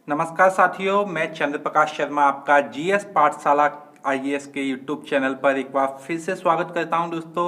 नमस्कार साथियों, मैं चंद्र प्रकाश शर्मा आपका जीएस पाठशाला आईएएस के यूट्यूब चैनल पर एक बार फिर से स्वागत करता हूं। दोस्तों,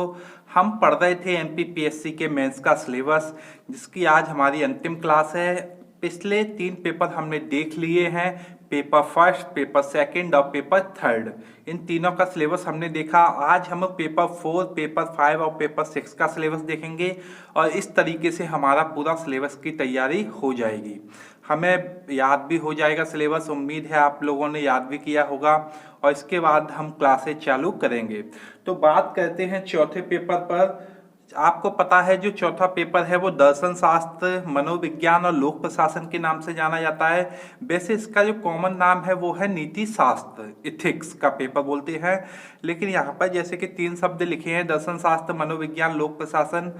हम पढ़ रहे थे एमपीपीएससी के मेंस का सिलेबस, जिसकी आज हमारी अंतिम क्लास है। पिछले 3 पेपर हमने देख लिए हैं, पेपर फर्स्ट, पेपर सेकंड और पेपर थर्ड। इन तीनों का सिलेबस हमने देखा। आज हम पेपर 4, पेपर 5 और पेपर 6 का सिलेबस देखेंगे और इस तरीके से हमारा पूरा सिलेबस की तैयारी हो जाएगी। हमें याद भी हो जाएगा सिलेबस। उम्मीद है आप लोगों ने याद भी किया होगा और इसके बाद हम क्लासेस चालू करेंगे। तो बात करते हैं चौथे पेपर पर। आपको पता है जो चौथा पेपर है वो दर्शन शास्त्र, मनोविज्ञान और लोक प्रशासन के नाम से जाना जाता है। वैसे इसका जो कॉमन नाम है वो है नीति शास्त्र, इथिक्स का पेपर बोलते हैं। लेकिन यहाँ पर जैसे कि 3 शब्द लिखे हैं, दर्शन शास्त्र, मनोविज्ञान, लोक प्रशासन,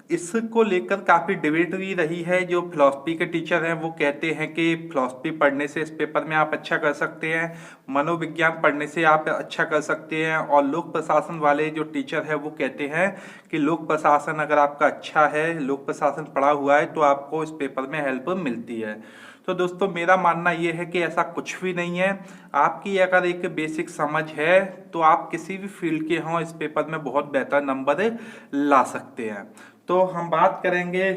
इसको लेकर काफ़ी डिबेट भी रही है। जो फिलॉसफी के टीचर हैं वो कहते हैं कि फिलॉसफी पढ़ने से इस पेपर में आप अच्छा कर सकते हैं, मनोविज्ञान पढ़ने से आप अच्छा कर सकते हैं, और लोक प्रशासन वाले जो टीचर है वो कहते हैं कि लोक प्रशासन अगर आपका अच्छा है, लोक प्रशासन पढ़ा हुआ है, तो आपको इस पेपर में हेल्प मिलती है। तो दोस्तों, मेरा मानना ये है कि ऐसा कुछ भी नहीं है। आपकी अगर एक बेसिक समझ है तो आप किसी भी फील्ड के हों, इस पेपर में बहुत बेहतर नंबर ला सकते हैं। तो हम बात करेंगे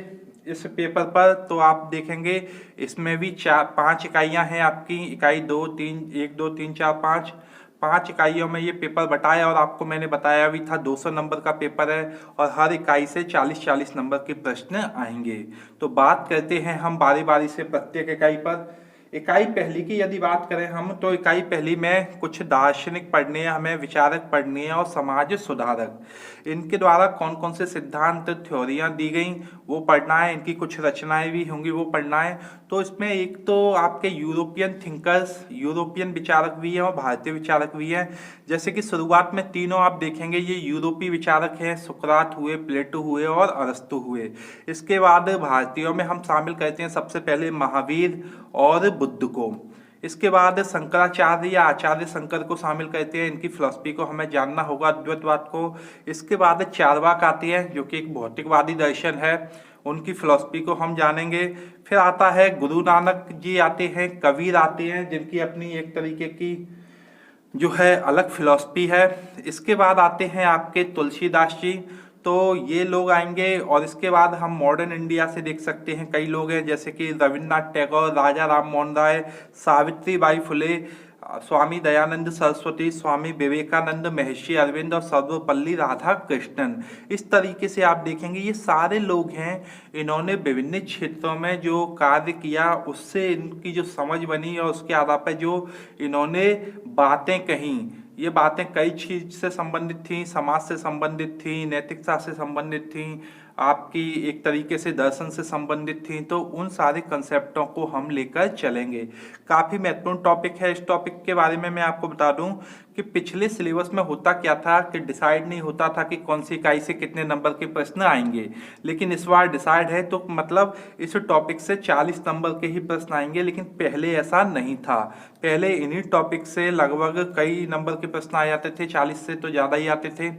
इस पेपर पर। तो आप देखेंगे इसमें भी 5 इकाइयाँ हैं आपकी। इकाई 2, 3, 1, 2, 3, 4, 5 इकाइयों में ये पेपर बटाया, और आपको मैंने बताया भी था 200 नंबर का पेपर है और हर इकाई से 40-40 नंबर के प्रश्न आएंगे। तो बात करते हैं हम बारी बारी से प्रत्येक इकाई पर। इकाई पहली की यदि बात करें हम, तो इकाई पहली में कुछ दार्शनिक पढ़ने हैं हमें, विचारक पढ़ने हैं और समाज सुधारक। इनके द्वारा कौन कौन से सिद्धांत, थ्योरियां दी गई वो पढ़ना है। इनकी कुछ रचनाएं भी होंगी वो पढ़ना है। तो इसमें एक तो आपके यूरोपियन थिंकर्स, यूरोपियन विचारक भी हैं और भारतीय विचारक भी हैं। जैसे कि शुरुआत में तीनों आप देखेंगे ये यूरोपीय विचारक हैं, सुकरात हुए, प्लेटो हुए और अरस्तु हुए। इसके बाद भारतीयों में हम शामिल करते हैं सबसे पहले महावीर और बुद्ध को। इसके बाद शंकराचार्य या आचार्य शंकर को शामिल करते हैं। इनकी फिलॉसफी को हमें जानना होगा, अद्वैतवाद को। इसके बाद चारवाक आते हैं जो कि एक भौतिकवादी दर्शन है, उनकी फिलॉसफी को हम जानेंगे। फिर आता है गुरु नानक जी आते हैं, कबीर आते हैं, जिनकी अपनी एक तरीके की जो है अलग फिलॉसफी है। इसके बाद आते हैं आपके तुलसीदास जी। तो ये लोग आएंगे। और इसके बाद हम मॉडर्न इंडिया से देख सकते हैं कई लोग हैं, जैसे कि रविन्द्रनाथ टैगोर, राजा राम मोहन राय, सावित्री बाई फुले, स्वामी दयानंद सरस्वती, स्वामी विवेकानंद, महर्षि अरविंद और सर्वपल्ली राधाकृष्णन। इस तरीके से आप देखेंगे ये सारे लोग हैं, इन्होंने विभिन्न क्षेत्रों में जो कार्य किया उससे इनकी जो समझ बनी और उसके आधार पर जो इन्होंने बातें कहीं, ये बातें कई चीज से संबंधित थी, समाज से संबंधित थी, नैतिकता से संबंधित थी, आपकी एक तरीके से दर्शन से संबंधित थी। तो उन सारे कंसेप्टों को हम लेकर चलेंगे। काफ़ी महत्वपूर्ण टॉपिक है। इस टॉपिक के बारे में मैं आपको बता दूं कि पिछले सिलेबस में होता क्या था कि डिसाइड नहीं होता था कि कौन सी इकाई से कितने नंबर के प्रश्न आएंगे, लेकिन इस बार डिसाइड है। तो मतलब इस टॉपिक से 40 नंबर के ही प्रश्न आएंगे, लेकिन पहले ऐसा नहीं था। पहले इन्हीं टॉपिक से लगभग कई नंबर के प्रश्न आ जाते थे, 40 से तो ज़्यादा ही आते थे।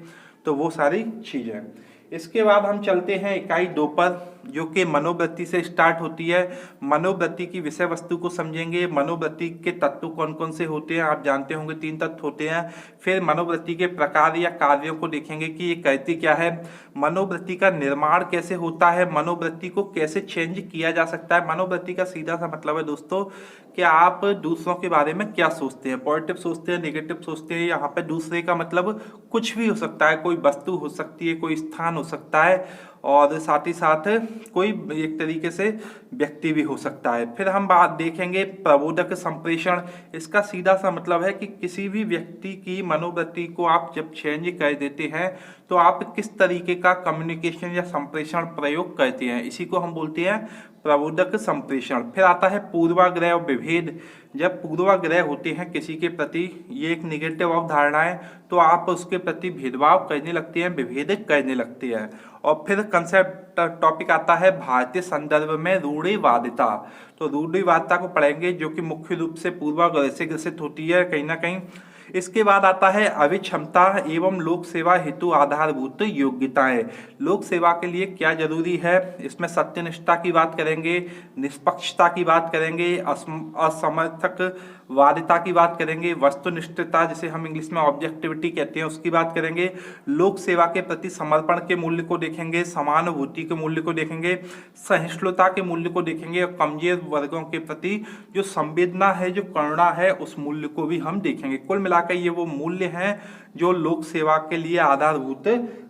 तो वो सारी चीज़ें। इसके बाद हम चलते हैं इकाई 2 पर, जो कि मनोवृत्ति से स्टार्ट होती है। मनोवृत्ति की विषय वस्तु को समझेंगे। मनोवृत्ति के तत्व कौन कौन से होते हैं, आप जानते होंगे 3 तत्व होते हैं। फिर मनोवृत्ति के प्रकार या कार्यों को देखेंगे कि ये कहती क्या है, मनोवृत्ति का निर्माण कैसे होता है, मनोवृत्ति को कैसे चेंज किया जा सकता है। मनोवृत्ति का सीधा सा मतलब है दोस्तों कि आप दूसरों के बारे में क्या सोचते हैं, पॉजिटिव सोचते हैं, नेगेटिव सोचते हैं। यहाँ पे दूसरे का मतलब कुछ भी हो सकता है, कोई वस्तु हो सकती है, कोई स्थान हो सकता है, और साथ ही साथ कोई एक तरीके से व्यक्ति भी हो सकता है। फिर हम बात देखेंगे प्रबोधक संप्रेषण। इसका सीधा सा मतलब है कि किसी भी व्यक्ति की मनोवृत्ति को आप जब चेंज कर देते हैं तो आप किस तरीके का कम्युनिकेशन या संप्रेषण प्रयोग करते हैं, इसी को हम बोलते हैं प्रबोधक संप्रेषण। फिर आता है पूर्वाग्रह और विभेद। जब पूर्वाग्रह होते हैं किसी के प्रति, ये एक निगेटिव अवधारणा है, तो आप उसके प्रति भेदभाव करने लगते हैं, विभेद करने लगते हैं। और फिर कंसेप्ट टॉपिक आता है भारतीय संदर्भ में रूढ़िवादिता। तो रूढ़िवादिता को पढ़ेंगे, जो कि मुख्य रूप से पूर्वाग्रह से ग्रसित होती है कहीं ना कहीं। इसके बाद आता है अभिक्षमता एवं लोक सेवा हेतु आधारभूत योग्यताएं। लोक सेवा के लिए क्या जरूरी है, इसमें सत्यनिष्ठा की बात करेंगे, निष्पक्षता की बात करेंगे, असमर्थक वादिता की बात करेंगे, वस्तुनिष्ठता जिसे हम इंग्लिश में ऑब्जेक्टिविटी कहते हैं उसकी बात करेंगे, लोक सेवा के प्रति समर्पण के मूल्य को देखेंगे, समानुभूति के मूल्य को देखेंगे, सहिष्णुता के मूल्य को देखेंगे और कमजोर वर्गों के प्रति जो संवेदना है, जो करुणा है, उस मूल्य को भी हम देखेंगे। कुल मिलाकर ये वो मूल्य हैं जो लोक सेवा के लिए आधारभूत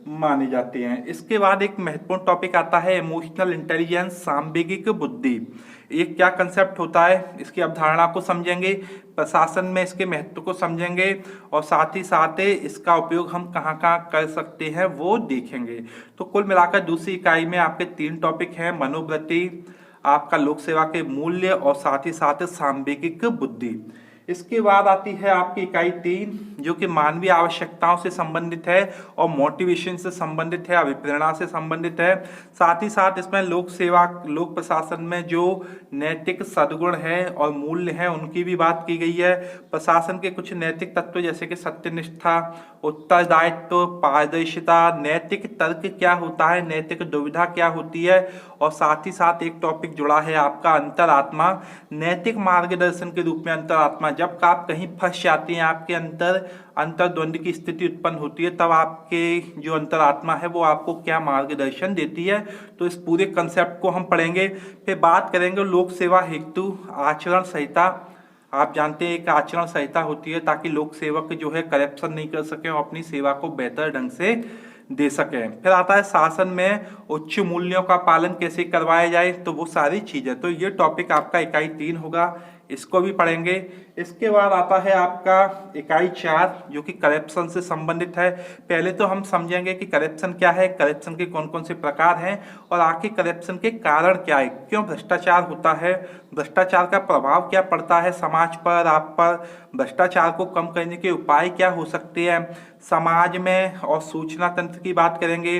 माने जाते हैं। इसके बाद एक महत्वपूर्ण टॉपिक आता है इमोशनल इंटेलिजेंस, सांवेगिक बुद्धि। ये क्या कंसेप्ट होता है, इसकी अवधारणा को समझेंगे, प्रशासन में इसके महत्व को समझेंगे और साथ ही साथ इसका उपयोग हम कहाँ कहाँ कर सकते हैं वो देखेंगे। तो कुल मिलाकर दूसरी इकाई में आपके 3 टॉपिक हैं, मनोवृत्ति, आपका लोक सेवा के मूल्य और साथ ही साथ सांवेगिक बुद्धि। इसके बाद आती है आपकी इकाई 3 जो कि मानवीय आवश्यकताओं से संबंधित है और मोटिवेशन से संबंधित है, अभिप्रेरणा से संबंधित है। साथ ही साथ इसमें लोक सेवा, लोक प्रशासन में जो नैतिक सद्गुण हैं और मूल्य हैं उनकी भी बात की गई है। प्रशासन के कुछ नैतिक तत्व जैसे कि सत्यनिष्ठा, उत्तरदायित्व, पारदर्शिता, नैतिक तर्क क्या होता है, नैतिक दुविधा क्या होती है और साथ ही साथ एक टॉपिक जुड़ा है आपका अंतरात्मा, नैतिक मार्गदर्शन के रूप में अंतरात्मा। जब आप कहीं फंस जाते हैं, आपके अंतर्द्वंद की स्थिति उत्पन्न होती है, तब आपके जो अंतरात्मा है वो आपको क्या मार्गदर्शन देती है। तो इस पूरे कंसेप्ट को हम पढ़ेंगे। फिर बात करेंगे लोक सेवा हेतु आचरण संहिता। आप जानते हैं एक आचरण संहिता होती है ताकि लोक सेवक जो है करप्शन नहीं कर सके और अपनी सेवा को बेहतर ढंग से दे सकें। फिर आता है शासन में उच्च मूल्यों का पालन कैसे करवाया जाए, तो वो सारी चीजें। तो ये टॉपिक आपका इकाई 3 होगा, इसको भी पढ़ेंगे। इसके बाद आता है आपका इकाई 4 जो कि करप्शन से संबंधित है। पहले तो हम समझेंगे कि करप्शन क्या है, करप्शन के कौन कौन से प्रकार हैं और आखिर करप्शन के कारण क्या है, क्यों भ्रष्टाचार होता है, भ्रष्टाचार का प्रभाव क्या पड़ता है समाज पर, आप पर, भ्रष्टाचार को कम करने के उपाय क्या हो सकते हैं समाज में, और सूचना तंत्र की बात करेंगे।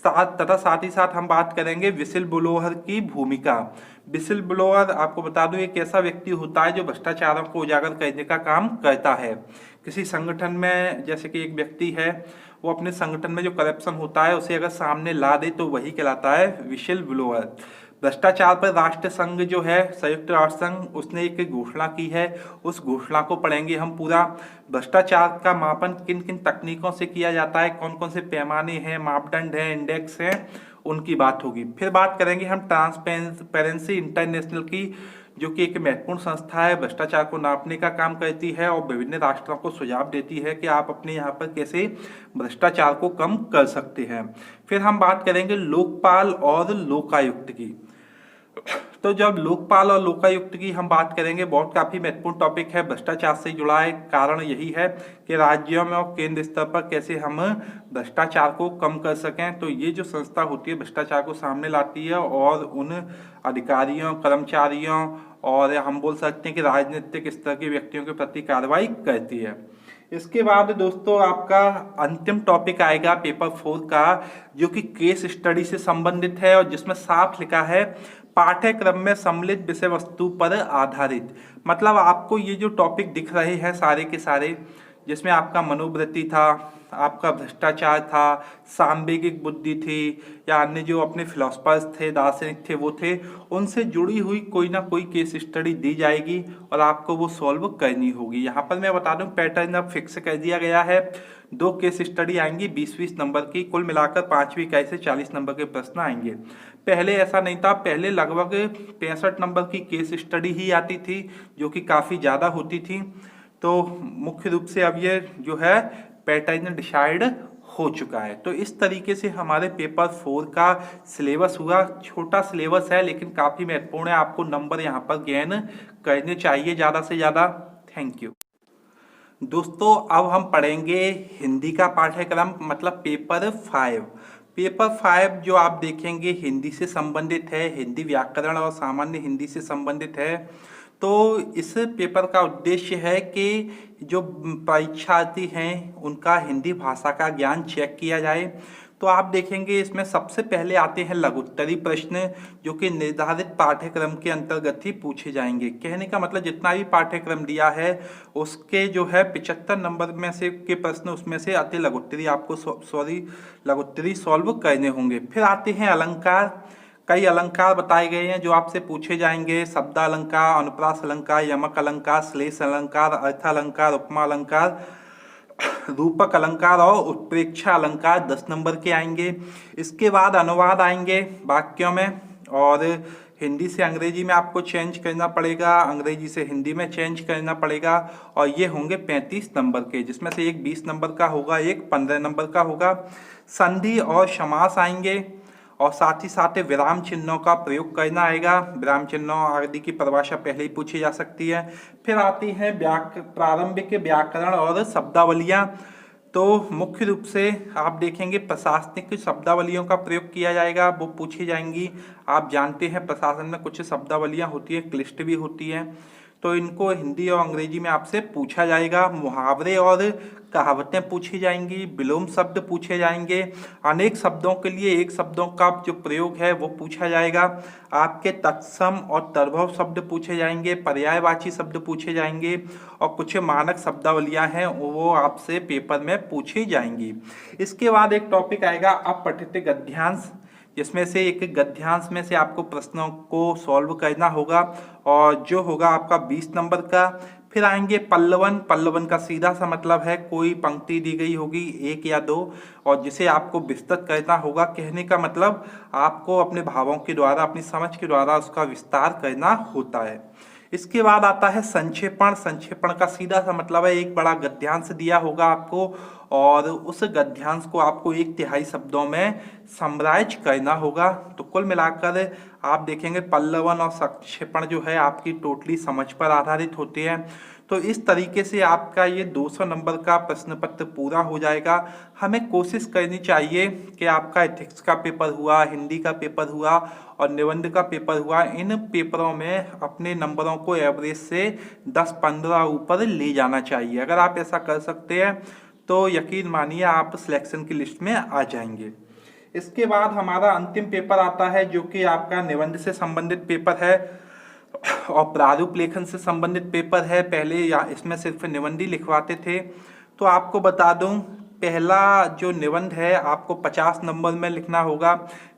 तथा साथ ही साथ हम बात करेंगे विसिल ब्लोअर की भूमिका। विसिल ब्लोअर आपको बता दूं एक ऐसा व्यक्ति होता है जो भ्रष्टाचारों को उजागर करने का काम करता है। किसी संगठन में जैसे कि एक व्यक्ति है, वो अपने संगठन में जो करप्शन होता है उसे अगर सामने ला दे तो वही कहलाता है विसिल ब्लोअर। भ्रष्टाचार पर राष्ट्र संघ जो है, संयुक्त राष्ट्र संघ, उसने एक घोषणा की है, उस घोषणा को पढ़ेंगे हम पूरा। भ्रष्टाचार का मापन किन किन तकनीकों से किया जाता है, कौन कौन से पैमाने हैं, मापदंड हैं, इंडेक्स हैं, उनकी बात होगी। फिर बात करेंगे हम ट्रांसपेरेंसी इंटरनेशनल की, जो कि एक महत्वपूर्ण संस्था है, भ्रष्टाचार को नापने का काम करती है और विभिन्न राष्ट्रों को सुझाव देती है कि आप अपने यहाँ पर कैसे भ्रष्टाचार को कम कर सकते हैं। फिर हम बात करेंगे लोकपाल और लोकायुक्त की। तो जब लोकपाल और लोकायुक्त की हम बात करेंगे, बहुत काफी महत्वपूर्ण टॉपिक है, भ्रष्टाचार से जुड़ा है। कारण यही है कि राज्यों में और केंद्र स्तर पर कैसे हम भ्रष्टाचार को कम कर सकें। तो ये जो संस्था होती है भ्रष्टाचार को सामने लाती है और उन अधिकारियों, कर्मचारियों और हम बोल सकते हैं कि राजनीतिक स्तर के व्यक्तियों के प्रति कार्रवाई करती है। इसके बाद दोस्तों आपका अंतिम टॉपिक आएगा पेपर 4 का, जो कि केस स्टडी से संबंधित है और जिसमें साफ लिखा है पाठ्यक्रम में सम्मिलित विषय वस्तु पर आधारित। मतलब आपको ये जो टॉपिक दिख रहे हैं सारे के सारे, जिसमें आपका मनोवृत्ति था, आपका भ्रष्टाचार था, सांवेगिक बुद्धि थी, या अन्य जो अपने फिलोसफर्स थे, दार्शनिक थे, वो थे, उनसे जुड़ी हुई कोई ना कोई केस स्टडी दी जाएगी और आपको वो सॉल्व करनी होगी। यहाँ पर मैं बता दूं पैटर्न अब फिक्स कर दिया गया है। 2 केस स्टडी आएंगी 20-20 नंबर की, कुल मिलाकर 5वीं इकाई से 40 नंबर के प्रश्न आएंगे। पहले ऐसा नहीं था, पहले लगभग 65 नंबर की केस स्टडी ही आती थी, जो कि काफ़ी ज़्यादा होती थी। तो मुख्य रूप से अब ये जो है पैटर्न डिसाइड हो चुका है। तो इस तरीके से हमारे पेपर 4 का सिलेबस हुआ। छोटा सिलेबस है लेकिन काफ़ी महत्वपूर्ण है, आपको नंबर यहाँ पर गेन करने चाहिए ज़्यादा से ज़्यादा। थैंक यू दोस्तों। अब हम पढ़ेंगे हिंदी का पाठ्यक्रम, मतलब पेपर 5। पेपर 5 जो आप देखेंगे हिंदी से संबंधित है, हिंदी व्याकरण और सामान्य हिंदी से संबंधित है। तो इस पेपर का उद्देश्य है कि जो परीक्षार्थी हैं उनका हिंदी भाषा का ज्ञान चेक किया जाए। तो आप देखेंगे इसमें सबसे पहले आते हैं लघुत्तरी प्रश्न, जो कि निर्धारित पाठ्यक्रम के अंतर्गत ही पूछे जाएंगे। कहने का मतलब जितना भी पाठ्यक्रम दिया है उसके जो है 75 नंबर में से के प्रश्न उसमें से अति लघुत्तरी आपको लघुत्तरी सॉल्व करने होंगे। फिर आते हैं अलंकार। कई अलंकार बताए गए हैं जो आपसे पूछे जाएंगे। शब्द अलंकार, अनुप्रास अलंकार, यमक अलंकार, श्लेष अलंकार, अर्थ अलंकार, उपमा अलंकार, रूपक अलंकार और उत्प्रेक्षा अलंकार 10 नंबर के आएंगे। इसके बाद अनुवाद आएंगे वाक्यों में, और हिंदी से अंग्रेजी में आपको चेंज करना पड़ेगा, अंग्रेजी से हिंदी में चेंज करना पड़ेगा, और ये होंगे 35 नंबर के, जिसमें से एक 20 नंबर का होगा, एक 15 नंबर का होगा। संधि और समास आएंगे, और साथ ही साथ विराम चिन्हों का प्रयोग करना आएगा। विराम चिन्हों आदि की परिभाषा पहले ही पूछी जा सकती है। फिर आती है प्रारंभिक व्याकरण और शब्दावलियां। तो मुख्य रूप से आप देखेंगे प्रशासनिक शब्दावलियों का प्रयोग किया जाएगा, वो पूछी जाएंगी। आप जानते हैं प्रशासन में कुछ शब्दावलियां होती है, क्लिष्ट भी होती हैं, तो इनको हिंदी और अंग्रेजी में आपसे पूछा जाएगा। मुहावरे और कहावतें पूछी जाएंगी, विलोम शब्द पूछे जाएंगे, अनेक शब्दों के लिए एक शब्दों का जो प्रयोग है वो पूछा जाएगा। आपके तत्सम और तद्भव शब्द पूछे जाएंगे, पर्यायवाची शब्द पूछे जाएंगे, और कुछ मानक शब्दावलियां हैं वो आपसे पेपर में पूछी जाएंगी। इसके बाद एक टॉपिक आएगा अपठित गद्यांश, जिसमें से एक गद्यांश में से आपको प्रश्नों को सॉल्व करना होगा, और जो होगा आपका 20 नंबर का। फिर आएंगे पल्लवन। पल्लवन का सीधा सा मतलब है कोई पंक्ति दी गई होगी, एक या दो, और जिसे आपको विस्तृत करना होगा। कहने का मतलब आपको अपने भावों के द्वारा, अपनी समझ के द्वारा उसका विस्तार करना होता है। इसके बाद आता है संक्षेपण। संक्षेपण का सीधा सा मतलब है एक बड़ा गद्यांश दिया होगा आपको, और उस गद्यांश को आपको 1/3 शब्दों में समराइज करना होगा। तो कुल मिलाकर आप देखेंगे पल्लवन और संक्षेपण जो है आपकी टोटली समझ पर आधारित होते हैं। तो इस तरीके से आपका ये 200 नंबर का प्रश्न पत्र पूरा हो जाएगा। हमें कोशिश करनी चाहिए कि आपका एथिक्स का पेपर हुआ, हिंदी का पेपर हुआ और निबंध का पेपर हुआ, इन पेपरों में अपने नंबरों को एवरेज से 10-15 ऊपर ले जाना चाहिए। अगर आप ऐसा कर सकते हैं तो यकीन मानिए आप सिलेक्शन की लिस्ट में आ जाएंगे। इसके बाद हमारा अंतिम पेपर आता है जो कि आपका निबंध से संबंधित पेपर है और प्रारूप लेखन से संबंधित पेपर है। पहले इसमें सिर्फ निबंध ही लिखवाते थे। तो आपको बता दूं, पहला जो निबंध है आपको 50 नंबर में लिखना होगा।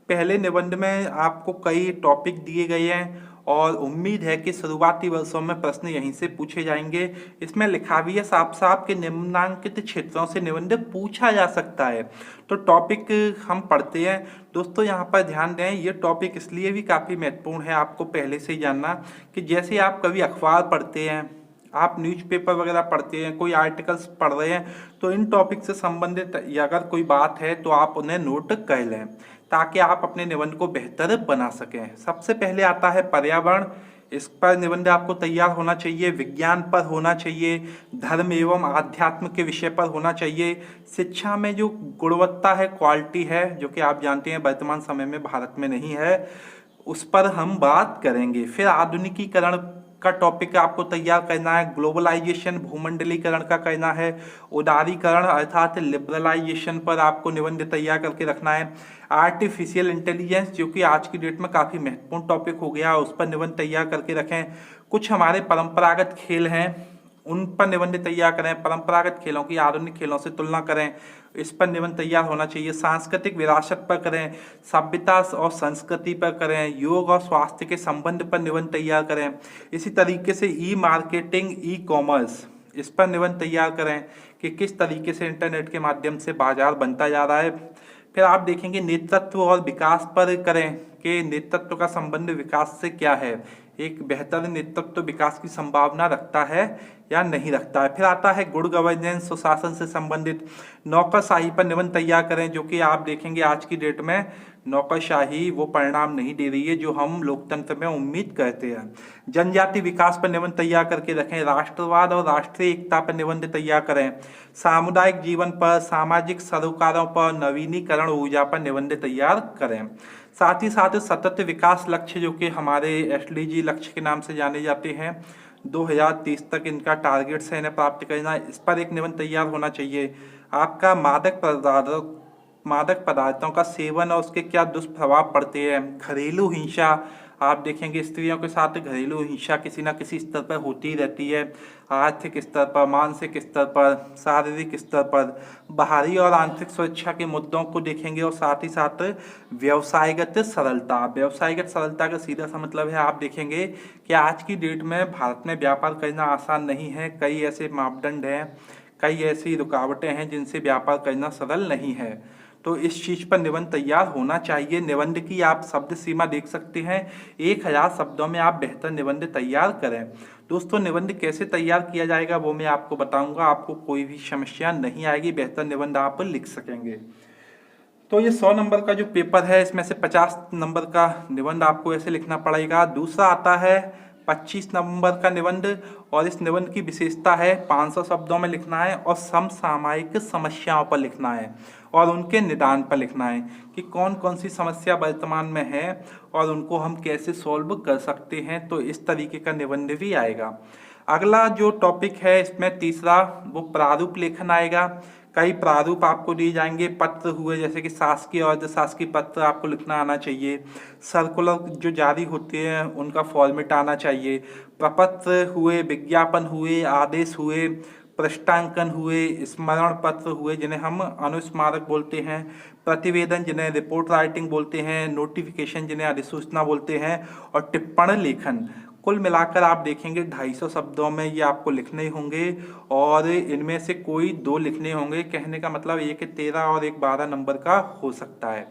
पहले निबंध में आपको कई टॉपिक दिए गए हैं और उम्मीद है कि शुरुआती वर्षों में प्रश्न यहीं से पूछे जाएंगे। इसमें लिखा भी है साफ साफ कि निम्नांकित क्षेत्रों से निबंध पूछा जा सकता है। तो टॉपिक हम पढ़ते हैं दोस्तों। यहाँ पर ध्यान दें, ये टॉपिक इसलिए भी काफ़ी महत्वपूर्ण है आपको पहले से ही जानना, कि जैसे आप कभी अखबार पढ़ते हैं, आप न्यूज़पेपर वगैरह पढ़ते हैं, कोई आर्टिकल्स पढ़ रहे हैं, तो इन टॉपिक से संबंधित अगर कोई बात है तो आप उन्हें नोट कर लें ताकि आप अपने निबंध को बेहतर बना सकें। सबसे पहले आता है पर्यावरण। इस पर निबंध आपको तैयार होना चाहिए। विज्ञान पर होना चाहिए, धर्म एवं आध्यात्म के विषय पर होना चाहिए। शिक्षा में जो गुणवत्ता है, क्वालिटी है, जो कि आप जानते हैं वर्तमान समय में भारत में नहीं है, उस पर हम बात करेंगे। फिर आधुनिकीकरण का टॉपिक आपको तैयार करना है। ग्लोबलाइजेशन, भूमंडलीकरण का करना है। उदारीकरण अर्थात लिबरलाइजेशन पर आपको निबंध तैयार करके रखना है। आर्टिफिशियल इंटेलिजेंस, जो कि आज की डेट में काफ़ी महत्वपूर्ण टॉपिक हो गया, उस पर निबंध तैयार करके रखें। कुछ हमारे परंपरागत खेल हैं, उन पर निबंध तैयार करें। परंपरागत खेलों की आधुनिक खेलों से तुलना करें, इस पर निबंध तैयार होना चाहिए। सांस्कृतिक विरासत पर करें, सभ्यता और संस्कृति पर करें, योग और स्वास्थ्य के संबंध पर निबंध तैयार करें। इसी तरीके से ई मार्केटिंग, ई कॉमर्स, इस पर निबंध तैयार करें कि किस तरीके से इंटरनेट के माध्यम से बाजार बनता जा रहा है। फिर आप देखेंगे नेतृत्व और विकास पर करें कि नेतृत्व का संबंध विकास से क्या है, एक बेहतर नेतृत्व विकास की संभावना रखता है या नहीं रखता है। फिर आता है गुड गवर्नेंस, सुशासन से संबंधित। नौकरशाही पर निबंध तैयार करें, जो कि आप देखेंगे आज की डेट में नौकरशाही वो परिणाम नहीं दे रही है जो हम लोकतंत्र में उम्मीद करते हैं। जनजाति विकास पर निबंध तैयार करके रखें। राष्ट्रवाद और राष्ट्रीय एकता पर निबंध तैयार करें। सामुदायिक जीवन पर, सामाजिक सरोकारों पर, नवीनीकरण ऊर्जा पर निबंध तैयार करें। साथ ही साथ सतत विकास लक्ष्य, जो कि हमारे SDG लक्ष्य के नाम से जाने जाते हैं, 2030 तक इनका टारगेट्स है, इन्हें प्राप्त करना, इस पर एक निबंध तैयार होना चाहिए। आपका मादक पदार्थों मादक पदार्थों का सेवन और उसके क्या दुष्प्रभाव पड़ते हैं। घरेलू हिंसा, आप देखेंगे स्त्रियों के साथ घरेलू हिंसा किसी न किसी स्तर पर होती ही रहती है। आर्थिक स्तर पर, मानसिक स्तर पर, शारीरिक स्तर पर, बाहरी और आंतरिक सुरक्षा के मुद्दों को देखेंगे और साथ ही साथ व्यवसायगत सरलता। व्यवसायगत सरलता का सीधा सा मतलब है, आप देखेंगे कि आज की डेट में भारत में व्यापार करना आसान नहीं है। कई ऐसे मापदंड हैं, कई ऐसी रुकावटें हैं जिनसे व्यापार करना सरल नहीं है। तो इस चीज पर निबंध तैयार होना चाहिए। निबंध की आप शब्द सीमा देख सकते हैं, 1000 शब्दों में आप बेहतर निबंध तैयार करें। दोस्तों, निबंध कैसे तैयार किया जाएगा वो मैं आपको बताऊंगा, आपको कोई भी समस्या नहीं आएगी, बेहतर निबंध आप लिख सकेंगे। तो ये 100 नंबर का जो पेपर है, इसमें से 50 नंबर का निबंध आपको ऐसे लिखना पड़ेगा। दूसरा आता है 25 नंबर का निबंध, और इस निबंध की विशेषता है 500 शब्दों में लिखना है और समसामयिक समस्याओं पर लिखना है और उनके निदान पर लिखना है कि कौन कौन सी समस्या वर्तमान में है और उनको हम कैसे सॉल्व कर सकते हैं। तो इस तरीके का निबंध भी आएगा। अगला जो टॉपिक है इसमें तीसरा, वो प्रारूप लेखन आएगा। कई प्रारूप आपको दिए जाएंगे, पत्र हुए जैसे कि शासकीय और अर्धशासकीय पत्र आपको लिखना आना चाहिए। सर्कुलर जो जारी होते हैं उनका फॉर्मेट आना चाहिए। प्रपत्र हुए, विज्ञापन हुए, आदेश हुए, पृष्ठांकन हुए, स्मरण पत्र हुए जिन्हें हम अनुस्मारक बोलते हैं, प्रतिवेदन जिन्हें रिपोर्ट राइटिंग बोलते हैं, नोटिफिकेशन जिन्हें अधिसूचना बोलते हैं, और टिप्पण लेखन। कुल मिलाकर आप देखेंगे 250 शब्दों में ये आपको लिखने होंगे और इनमें से कोई 2 लिखने होंगे। कहने का मतलब एक 13 और एक 12 नंबर का हो सकता है।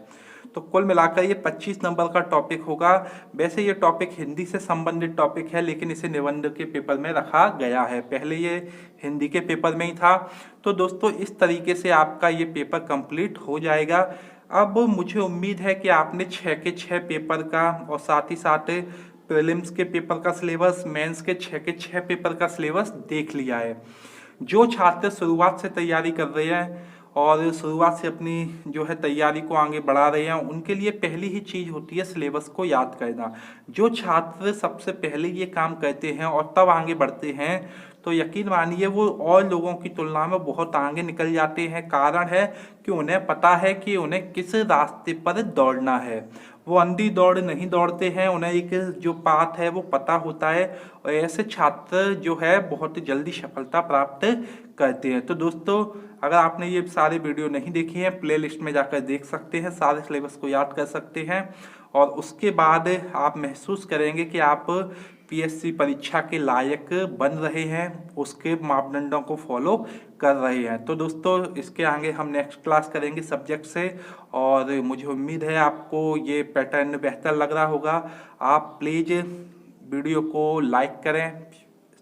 तो कुल मिलाकर ये 25 नंबर का टॉपिक होगा। वैसे ये टॉपिक हिंदी से संबंधित टॉपिक है, लेकिन इसे निबंध के पेपर में रखा गया है, पहले ये हिंदी के पेपर में ही था। तो दोस्तों, इस तरीके से आपका ये पेपर कंप्लीट हो जाएगा। अब मुझे उम्मीद है कि आपने 6 के 6 पेपर का और साथ ही साथ प्रीलिम्स के पेपर का सिलेबस, मेंस के 6 के 6 पेपर का सिलेबस देख लिया है। जो छात्र शुरुआत से तैयारी कर रहे हैं और शुरुआत से अपनी जो है तैयारी को आगे बढ़ा रहे हैं, उनके लिए पहली ही चीज होती है सिलेबस को याद करना। जो छात्र सबसे पहले ये काम करते हैं और तब आगे बढ़ते हैं, तो यकीन मानिए वो और लोगों की तुलना में बहुत आगे निकल जाते हैं। कारण है कि उन्हें पता है कि उन्हें किस रास्ते पर दौड़ना है। वो अंधी दौड़ नहीं दौड़ते हैं, उन्हें एक जो पाथ है वो पता होता है, और ऐसे छात्र जो है बहुत जल्दी सफलता प्राप्त करते हैं। तो दोस्तों, अगर आपने ये सारे वीडियो नहीं देखी हैं, प्लेलिस्ट में जाकर देख सकते हैं, सारे सिलेबस को याद कर सकते हैं, और उसके बाद आप महसूस करेंगे कि आप पीएससी परीक्षा के लायक बन रहे हैं, उसके मापदंडों को फॉलो कर रहे हैं। तो दोस्तों, इसके आगे हम नेक्स्ट क्लास करेंगे सब्जेक्ट से, और मुझे उम्मीद है आपको ये पैटर्न बेहतर लग रहा होगा। आप प्लीज़ वीडियो को लाइक करें,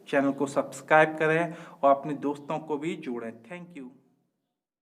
चैनल को सब्सक्राइब करें और अपने दोस्तों को भी जोड़ें। Thank you.